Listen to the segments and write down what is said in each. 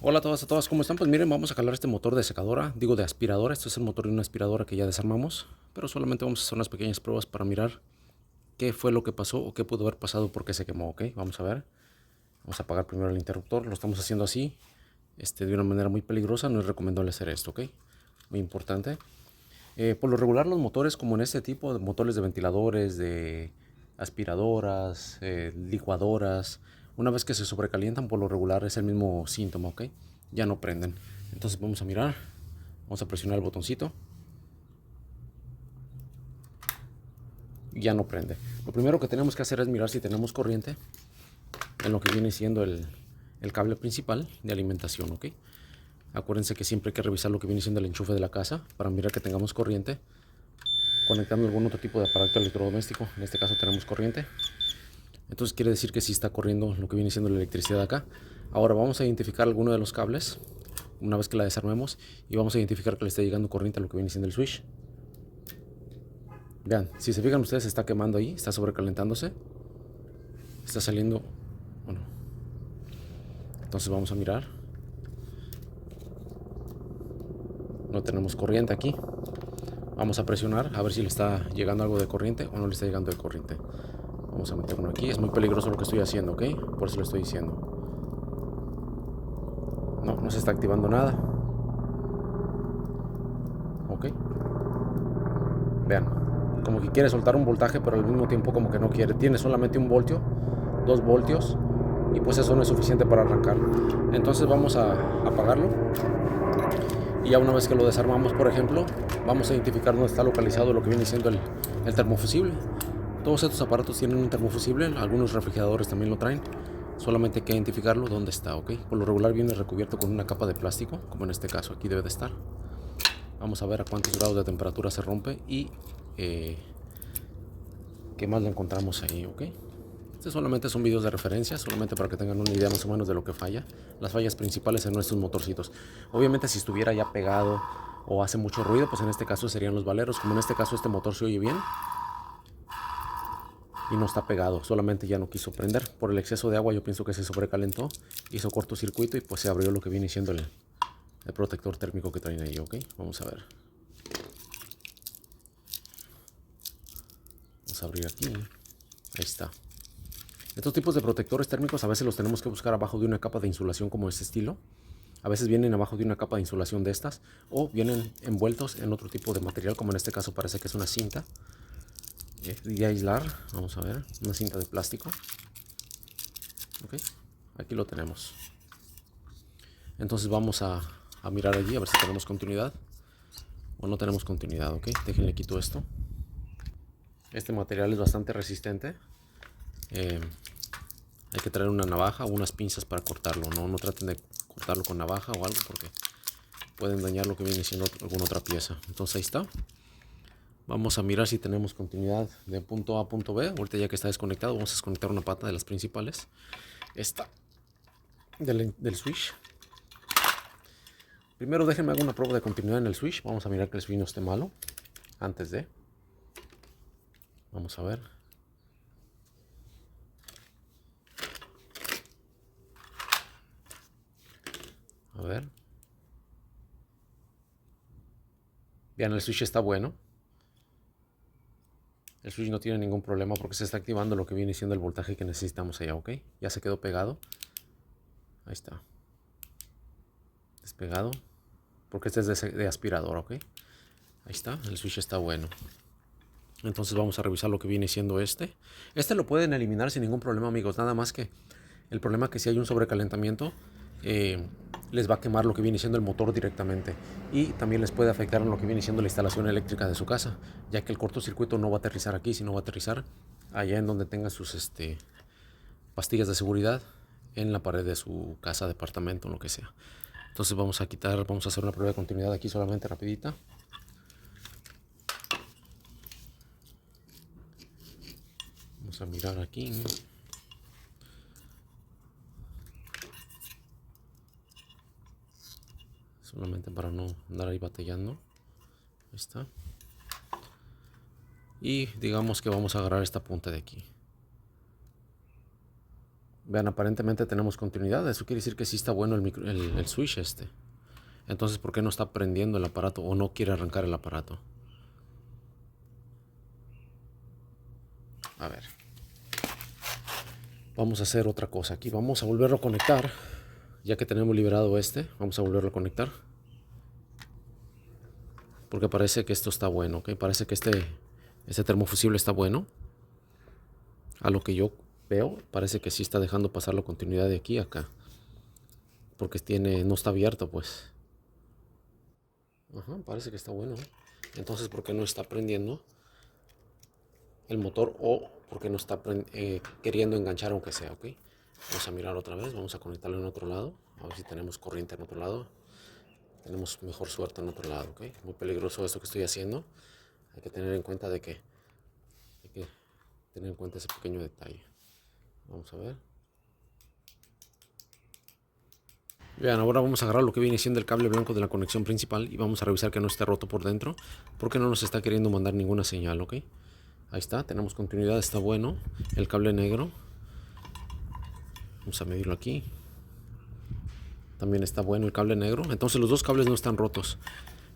Hola a todas, ¿cómo están? Pues miren, vamos a calar este motor de secadora, digo de aspiradora. Esto es el motor de una aspiradora que ya desarmamos, pero solamente vamos a hacer unas pequeñas pruebas para mirar qué fue lo que pasó o qué pudo haber pasado, por qué se quemó, ¿ok? Vamos a ver. Vamos a apagar primero el interruptor, lo estamos haciendo así, de una manera muy peligrosa, no es recomendable hacer esto, ¿ok? Muy importante. Por lo regular los motores como en este tipo de motores de ventiladores, de aspiradoras, licuadoras, una vez que se sobrecalientan por lo regular es el mismo síntoma, ¿ok? Ya no prenden. Entonces vamos a mirar, vamos a presionar el botoncito, ya no prende. Lo primero que tenemos que hacer es mirar si tenemos corriente en lo que viene siendo el cable principal de alimentación, ¿ok? Acuérdense que siempre hay que revisar lo que viene siendo el enchufe de la casa para mirar que tengamos corriente conectando algún otro tipo de aparato electrodoméstico. En este caso tenemos corriente, entonces quiere decir que sí está corriendo lo que viene siendo la electricidad acá. Ahora vamos a identificar alguno de los cables una vez que la desarmemos y vamos a identificar que le está llegando corriente a lo que viene siendo el switch. Vean, si se fijan ustedes, se está quemando ahí, está sobrecalentándose, está saliendo, bueno, entonces vamos a mirar, no tenemos corriente aquí. Vamos a presionar a ver si le está llegando algo de corriente o no le está llegando de corriente. Vamos a meterlo aquí. Es muy peligroso lo que estoy haciendo, ¿ok? Por eso lo estoy diciendo. No, no se está activando nada. ¿Ok? Vean. Como que quiere soltar un voltaje, pero al mismo tiempo como que no quiere. Tiene solamente 1 voltio, 2 voltios. Y pues eso no es suficiente para arrancar. Entonces vamos a apagarlo. Y ya una vez que lo desarmamos, por ejemplo, vamos a identificar dónde está localizado lo que viene siendo el termofusible. Todos estos aparatos tienen un termofusible, algunos refrigeradores también lo traen. Solamente hay que identificarlo dónde está, ¿ok? Por lo regular viene recubierto con una capa de plástico, como en este caso aquí debe de estar. Vamos a ver a cuántos grados de temperatura se rompe y qué más le encontramos ahí, ¿ok? Este solamente son videos de referencia, solamente para que tengan una idea más o menos de lo que falla. Las fallas principales en nuestros motorcitos. Obviamente si estuviera ya pegado o hace mucho ruido, pues en este caso serían los valeros. Como en este caso este motor se oye bien y no está pegado, solamente ya no quiso prender. Por el exceso de agua yo pienso que se sobrecalentó, hizo cortocircuito y pues se abrió lo que viene siendo el protector térmico que traen ahí, ¿ok? Vamos a ver. Vamos a abrir aquí. Ahí está. Estos tipos de protectores térmicos a veces los tenemos que buscar abajo de una capa de insulación como este estilo. A veces vienen abajo de una capa de insulación de estas o vienen envueltos en otro tipo de material, como en este caso parece que es una cinta de aislar. Vamos a ver, una cinta de plástico. Ok, aquí lo tenemos. Entonces vamos a mirar allí a ver si tenemos continuidad o no tenemos continuidad. Ok, déjenle quito esto. Este material es bastante resistente. Hay que traer una navaja o unas pinzas para cortarlo. No traten de cortarlo con navaja o algo porque pueden dañar lo que viene siendo alguna otra pieza. Entonces ahí está. Vamos a mirar si tenemos continuidad de punto A a punto B. Ahorita ya que está desconectado, vamos a desconectar una pata de las principales. Esta del switch. Primero déjenme hacer una prueba de continuidad en el switch. Vamos a mirar que el switch no esté malo. Antes de. Vamos a ver. A ver. Vean, el switch está bueno. El switch no tiene ningún problema porque se está activando lo que viene siendo el voltaje que necesitamos allá, ¿ok? Ya se quedó pegado. Ahí está. Despegado. Porque este es de aspirador, ¿ok? Ahí está, el switch está bueno. Entonces vamos a revisar lo que viene siendo este. Este lo pueden eliminar sin ningún problema, amigos. Nada más que el problema es que si hay un sobrecalentamiento, les va a quemar lo que viene siendo el motor directamente. Y también les puede afectar en lo que viene siendo la instalación eléctrica de su casa, ya que el cortocircuito no va a aterrizar aquí, sino va a aterrizar allá en donde tenga sus pastillas de seguridad en la pared de su casa, departamento, lo que sea. Entonces vamos a quitar, vamos a hacer una prueba de continuidad aquí solamente rapidita. Vamos a mirar aquí. Solamente para no andar ahí batallando. Ahí está. Y digamos que vamos a agarrar esta punta de aquí. Vean, aparentemente tenemos continuidad. Eso quiere decir que sí está bueno el switch este. Entonces, ¿por qué no está prendiendo el aparato o no quiere arrancar el aparato? A ver. Vamos a hacer otra cosa aquí. Vamos a volverlo a conectar. Ya que tenemos liberado este, vamos a volverlo a conectar. Porque parece que esto está bueno, ¿ok? Parece que este termofusible está bueno. A lo que yo veo, parece que sí está dejando pasar la continuidad de aquí a acá. Porque no está abierto, pues. Ajá, parece que está bueno. Entonces, ¿por qué no está prendiendo el motor o porque no está queriendo enganchar aunque sea, ok? Vamos a mirar otra vez, vamos a conectarlo en otro lado, a ver si tenemos corriente en otro lado. Tenemos mejor suerte en otro lado, ok. Muy peligroso esto que estoy haciendo. Hay que tener en cuenta ese pequeño detalle. Vamos a ver. Vean, ahora vamos a agarrar lo que viene siendo el cable blanco de la conexión principal y vamos a revisar que no esté roto por dentro, porque no nos está queriendo mandar ninguna señal, ok. Ahí está, tenemos continuidad, está bueno. El cable negro, vamos a medirlo aquí. También está bueno el cable negro. Entonces los dos cables no están rotos.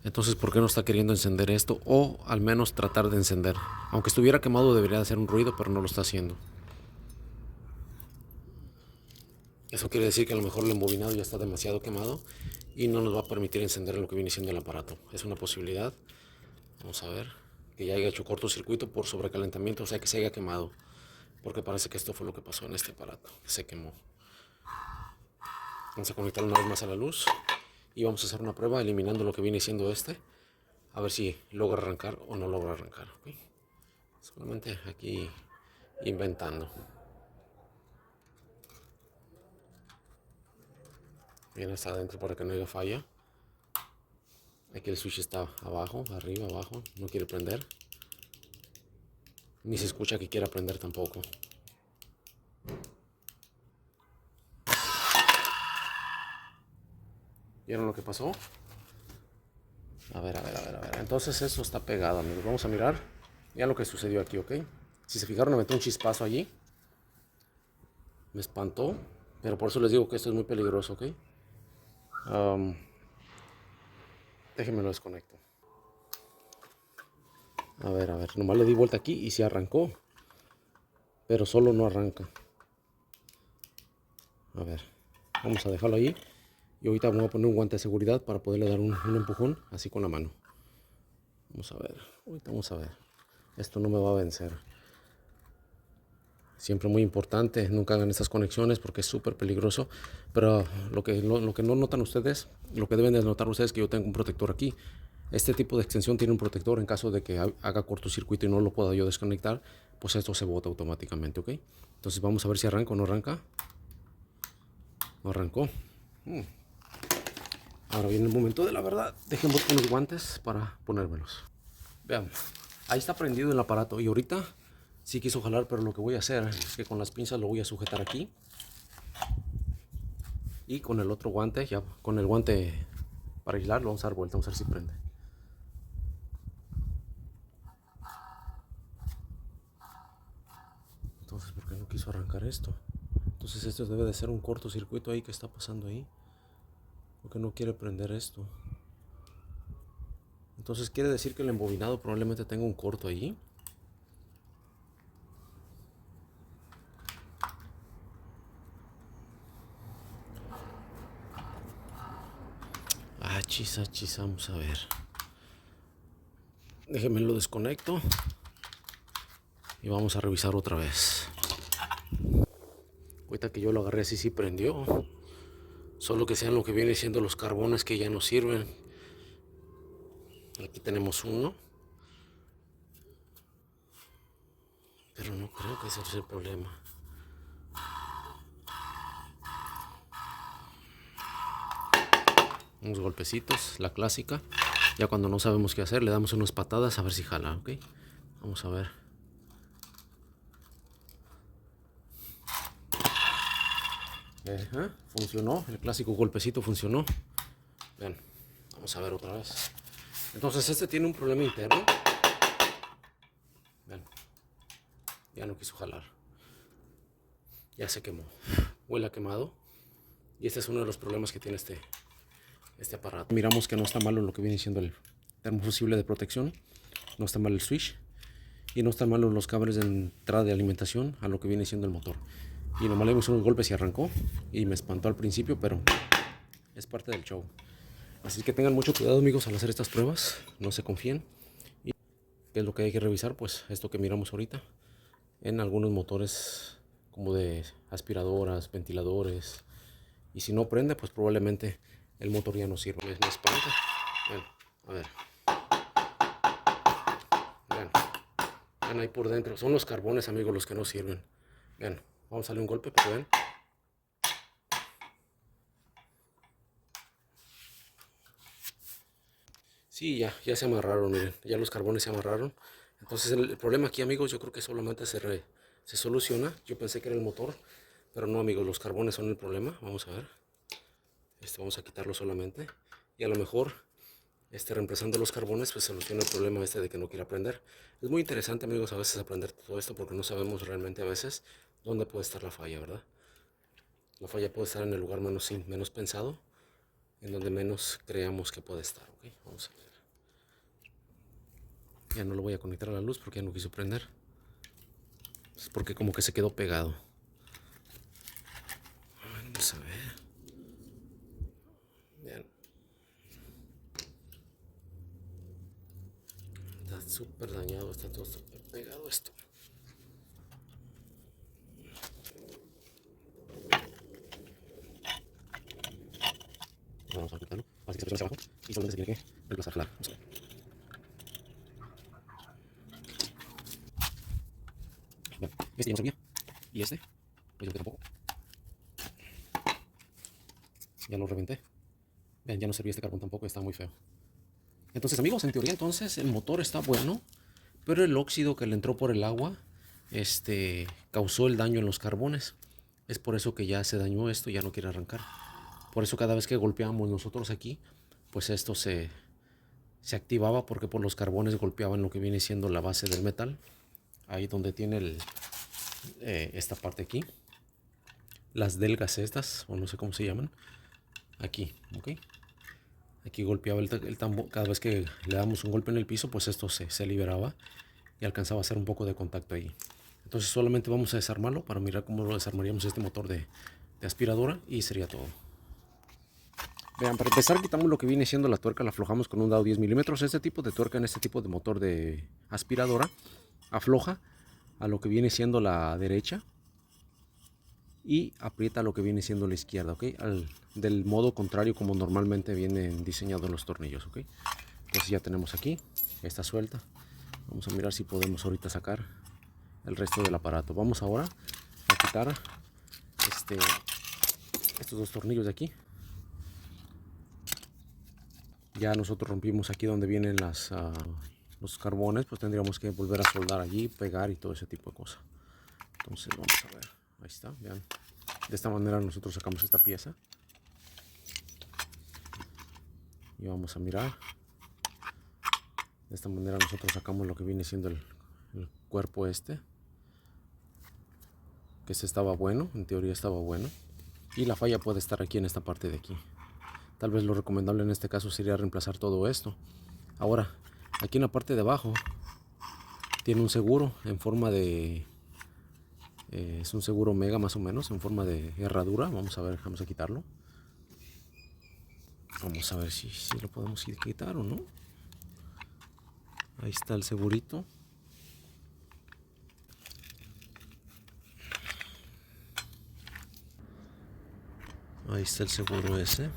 Entonces, ¿por qué no está queriendo encender esto? O al menos tratar de encender. Aunque estuviera quemado debería de hacer un ruido, pero no lo está haciendo. Eso quiere decir que a lo mejor el embobinado ya está demasiado quemado y no nos va a permitir encender lo que viene siendo el aparato. Es una posibilidad. Vamos a ver. Que ya haya hecho cortocircuito por sobrecalentamiento, o sea que se haya quemado. Porque parece que esto fue lo que pasó en este aparato. Se quemó. Vamos a conectarlo una vez más a la luz. Y vamos a hacer una prueba eliminando lo que viene siendo este. A ver si logra arrancar o no logra arrancar. ¿Okay? Solamente aquí inventando. Bien, está adentro para que no haya falla. Aquí el switch está abajo, arriba, abajo. No quiere prender. Ni se escucha que quiera prender tampoco. ¿Vieron lo que pasó? A ver. Entonces eso está pegado, amigos. Vamos a mirar. Vean lo que sucedió aquí, ¿ok? Si se fijaron, me metió un chispazo allí. Me espantó. Pero por eso les digo que esto es muy peligroso, ¿ok? Déjenme lo desconecto. A ver. Nomás le di vuelta aquí y se arrancó. Pero solo no arranca. A ver. Vamos a dejarlo ahí. Y ahorita vamos a poner un guante de seguridad para poderle dar un empujón así con la mano. Vamos a ver. Ahorita vamos a ver. Esto no me va a vencer. Siempre muy importante, nunca hagan estas conexiones porque es súper peligroso. Pero lo que no notan ustedes, lo que deben de notar ustedes es que yo tengo un protector aquí. Este tipo de extensión tiene un protector en caso de que haga cortocircuito y no lo pueda yo desconectar, pues esto se bota automáticamente, ¿ok? Entonces vamos a ver si arranca o no arranca. No arrancó. Ahora viene el momento de la verdad. Déjenme unos guantes para ponérmelos. Vean, ahí está prendido el aparato y ahorita sí quiso jalar, pero lo que voy a hacer es que con las pinzas lo voy a sujetar aquí. Y con el otro guante, ya con el guante para aislar, lo vamos a dar vuelta, vamos a ver si prende. Entonces, ¿por qué no quiso arrancar esto? Entonces esto debe de ser un cortocircuito ahí que está pasando ahí. Porque no quiere prender esto. Entonces quiere decir que el embobinado probablemente tenga un corto allí. Chis, vamos a ver. Déjenme lo desconecto. Y vamos a revisar otra vez. Ahorita que yo lo agarré así sí prendió. Solo que sean lo que viene siendo los carbones que ya no sirven. Aquí tenemos uno. Pero no creo que ese sea el problema. Unos golpecitos, la clásica. Ya cuando no sabemos qué hacer, le damos unas patadas a ver si jala, ¿ok? Vamos a ver. Funcionó, el clásico golpecito funcionó. Vean, vamos a ver otra vez. Entonces este tiene un problema interno. Vean, ya no quiso jalar. Ya se quemó. huele a quemado. Y este es uno de los problemas que tiene este aparato. Miramos que no está malo lo que viene siendo el termofusible de protección. No está mal el switch. Y no están malos los cables de entrada de alimentación a lo que viene siendo el motor. Y nomás le dimos unos golpes y arrancó. Y me espantó al principio, pero es parte del show. Así que tengan mucho cuidado, amigos, al hacer estas pruebas. No se confíen. ¿Y qué es lo que hay que revisar? Pues esto que miramos ahorita. En algunos motores como de aspiradoras, ventiladores. Y si no prende, pues probablemente el motor ya no sirve. Me espanta. Bueno, a ver. Vean. Vean ahí por dentro. Son los carbones, amigos, los que no sirven. Vean. Vamos a darle un golpe para que vean. Sí, ya se amarraron, miren. Ya los carbones se amarraron. Entonces el problema aquí, amigos, yo creo que solamente se soluciona. Yo pensé que era el motor, pero no, amigos, los carbones son el problema. Vamos a ver. Vamos a quitarlo solamente. Y a lo mejor reemplazando los carbones, pues soluciona el problema de que no quiera prender. Es muy interesante, amigos, a veces aprender todo esto porque no sabemos realmente a veces dónde puede estar la falla, ¿verdad? La falla puede estar en el lugar menos pensado, en donde menos creamos que puede estar, ¿ok? Vamos a ver. Ya no lo voy a conectar a la luz porque ya no quiso prender. Es porque como que se quedó pegado. Vamos a ver. Vean. Está súper dañado, está todo súper pegado esto. Vamos a quitarlo. Así que se presiona hacia abajo y solamente se tiene que reemplazar. Claro. Vamos a ver. Vean, este ya no servía. Y este, pues yo que tampoco. Ya lo reventé. Vean, ya no servía este carbón tampoco, está muy feo. Entonces, amigos, en teoría entonces el motor está bueno, pero el óxido que le entró por el agua causó el daño en los carbones. Es por eso que ya se dañó esto, ya no quiere arrancar. Por eso cada vez que golpeamos nosotros aquí, pues esto se activaba porque por los carbones golpeaban lo que viene siendo la base del metal. Ahí donde tiene esta parte aquí. Las delgas estas, o no sé cómo se llaman. Aquí, ¿ok? Aquí golpeaba el tambor. Cada vez que le damos un golpe en el piso, pues esto se liberaba y alcanzaba a hacer un poco de contacto ahí. Entonces solamente vamos a desarmarlo para mirar cómo lo desarmaríamos este motor de aspiradora y sería todo. Vean, para empezar quitamos lo que viene siendo la tuerca, la aflojamos con un dado 10 milímetros. Este tipo de tuerca en este tipo de motor de aspiradora afloja a lo que viene siendo la derecha y aprieta lo que viene siendo la izquierda, ¿ok? Del modo contrario como normalmente vienen diseñados los tornillos, ¿ok? Entonces ya tenemos aquí, esta suelta. Vamos a mirar si podemos ahorita sacar el resto del aparato. Vamos ahora a quitar estos dos tornillos de aquí. Ya nosotros rompimos aquí donde vienen los carbones, pues tendríamos que volver a soldar allí, pegar y todo ese tipo de cosas. Entonces vamos a ver, ahí está, vean. De esta manera nosotros sacamos esta pieza. Y vamos a mirar. De esta manera nosotros sacamos lo que viene siendo el cuerpo que estaba bueno, en teoría estaba bueno. Y la falla puede estar aquí en esta parte de aquí. Tal vez lo recomendable en este caso sería reemplazar todo esto. Ahora, aquí en la parte de abajo tiene un seguro en forma de... es un seguro Mega más o menos, en forma de herradura. Vamos a ver, vamos a quitarlo. Vamos a ver si lo podemos quitar o no. Ahí está el segurito. Ahí está el seguro ese.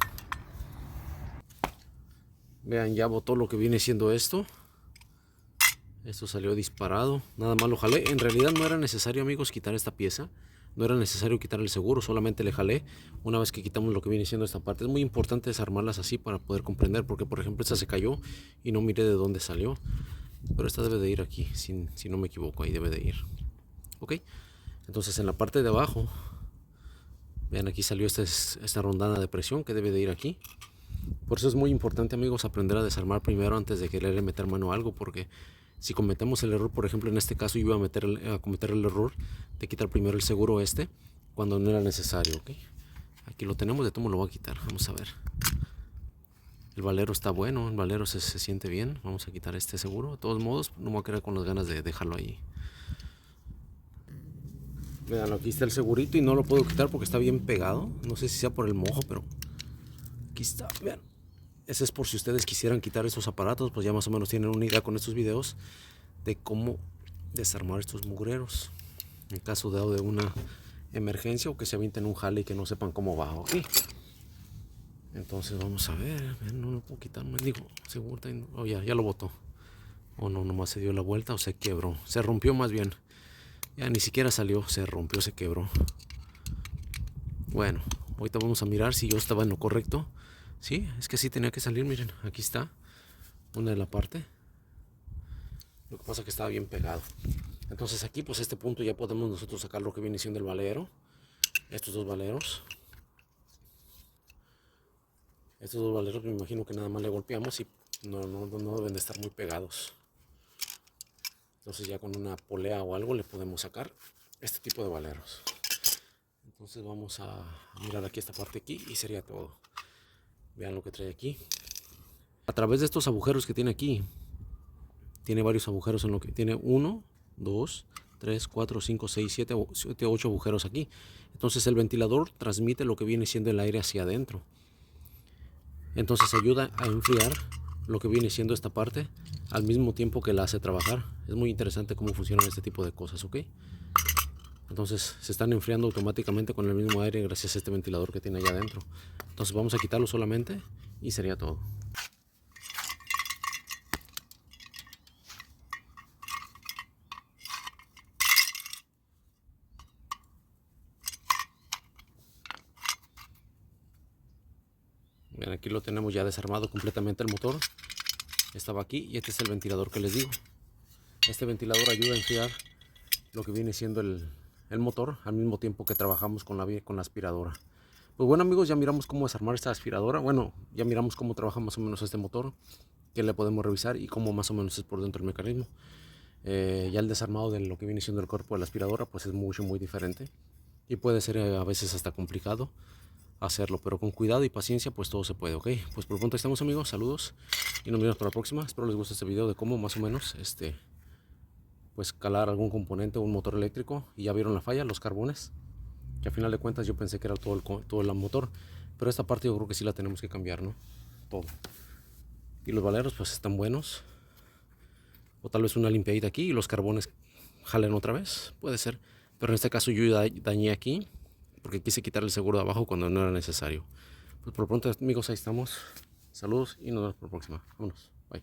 Vean, ya botó lo que viene siendo esto. Esto salió disparado. Nada más lo jalé. En realidad no era necesario, amigos, quitar esta pieza. No era necesario quitar el seguro. Solamente le jalé. Una vez que quitamos lo que viene siendo esta parte. Es muy importante desarmarlas así para poder comprender. Porque, por ejemplo, esta se cayó y no miré de dónde salió. Pero esta debe de ir aquí. Si no me equivoco, ahí debe de ir. Ok. Entonces en la parte de abajo. Vean, aquí salió esta rondana de presión que debe de ir aquí. Por eso es muy importante, amigos, aprender a desarmar primero antes de querer meter mano a algo, porque si cometemos el error, por ejemplo, en este caso yo iba a cometer el error de quitar primero el seguro cuando no era necesario, ¿ok? Aquí lo tenemos, de todo lo voy a quitar, vamos a ver. El valero está bueno, el valero se siente bien. Vamos a quitar este seguro. De todos modos, no me voy a quedar con las ganas de dejarlo ahí. Vean, aquí está el segurito y no lo puedo quitar porque está bien pegado. No sé si sea por el mojo, pero aquí está, vean. Ese es por si ustedes quisieran quitar estos aparatos, pues ya más o menos tienen una idea con estos videos de cómo desarmar estos mugreros. En caso de una emergencia o que se avienten un jale y que no sepan cómo va, ¿ok? Entonces vamos a ver, no lo puedo quitar, me digo, seguro, oh, ya lo botó. O no, nomás se dio la vuelta o se quebró. Se rompió más bien. Ya ni siquiera salió, se rompió, se quebró. Bueno, ahorita vamos a mirar si yo estaba en lo correcto. Sí, es que sí tenía que salir, miren, aquí está. Una de la parte. Lo que pasa es que estaba bien pegado. Entonces aquí, pues este punto ya podemos nosotros sacar lo que viene siendo el valero. Estos dos valeros. Estos dos valeros me imagino que nada más le golpeamos y no deben de estar muy pegados. Entonces ya con una polea o algo le podemos sacar este tipo de valeros. Entonces vamos a mirar aquí esta parte aquí y sería todo. Vean lo que trae aquí. A través de estos agujeros que tiene aquí, tiene varios agujeros en lo que tiene 1, 2, 3, 4, 5, 6, 7, 8 agujeros aquí. Entonces el ventilador transmite lo que viene siendo el aire hacia adentro. Entonces ayuda a enfriar lo que viene siendo esta parte al mismo tiempo que la hace trabajar. Es muy interesante cómo funcionan este tipo de cosas, ¿ok? Entonces se están enfriando automáticamente con el mismo aire gracias a este ventilador que tiene allá adentro. Entonces vamos a quitarlo solamente y sería todo. Bien, aquí lo tenemos ya desarmado completamente el motor. Estaba aquí y este es el ventilador que les digo. Este ventilador ayuda a enfriar lo que viene siendo el motor al mismo tiempo que trabajamos con la aspiradora. Pues bueno amigos, ya miramos cómo desarmar esta aspiradora. Bueno, ya miramos cómo trabaja más o menos este motor, que le podemos revisar y cómo más o menos es por dentro el mecanismo. Ya el desarmado de lo que viene siendo el cuerpo de la aspiradora pues es muy diferente y puede ser a veces hasta complicado hacerlo, pero con cuidado y paciencia pues todo se puede, ok. Pues por lo pronto estamos amigos, saludos y nos vemos para la próxima. Espero les guste este video de cómo más o menos pues calar algún componente o un motor eléctrico. Y ya vieron la falla, los carbones, que a final de cuentas yo pensé que era todo el motor, pero esta parte yo creo que sí la tenemos que cambiar, ¿no? Todo. Y los valeros pues están buenos, o tal vez una limpiadita aquí y los carbones jalen otra vez, puede ser, pero en este caso yo dañé aquí porque quise quitar el seguro de abajo cuando no era necesario. Pues por lo pronto amigos, ahí estamos, saludos y nos vemos por la próxima. Vámonos, bye.